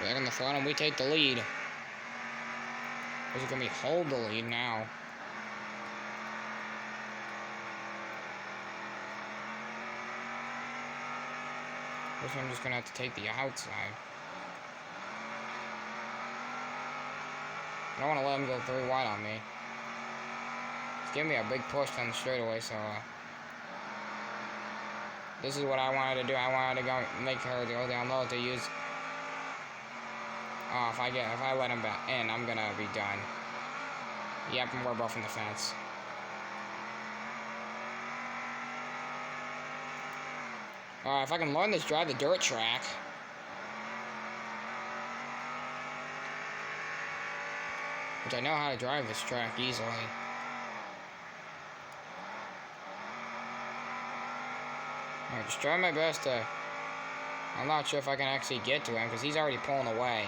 they're gonna throw it and we take the lead. Is it gonna be hold the lead now? Guess I'm just gonna have to take the outside. I don't want to let him go 3 wide on me. He's giving me a big push down the straightaway, so this is what I wanted to do. I wanted to go make her go down low to use. Oh, if I let him back in, I'm gonna be done. Yep, and we're both in the fence. Alright, if I can learn this drive the dirt track. Which I know how to drive this track easily. Alright, just try my best to... I'm not sure if I can actually get to him, because he's already pulling away.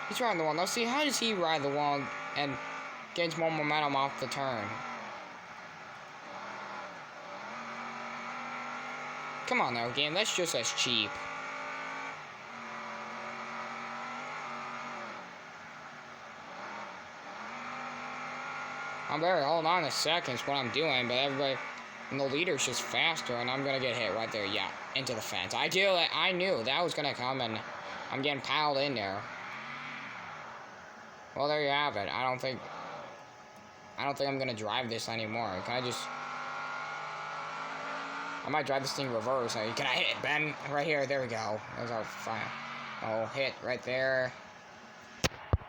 He's riding the wall. Now see, how does he ride the wall and gains more momentum off the turn? Come on now, game, that's just as cheap. I'm barely holding on to seconds what I'm doing, but everybody and the leader's just faster, and I'm gonna get hit right there. Yeah, into the fence. I knew that was gonna come, and I'm getting piled in there. Well, there you have it. I don't think I'm gonna drive this anymore. Can I just? I might drive this thing reverse. Can I hit it, Ben? Right here. There we go. There's our final hit right there.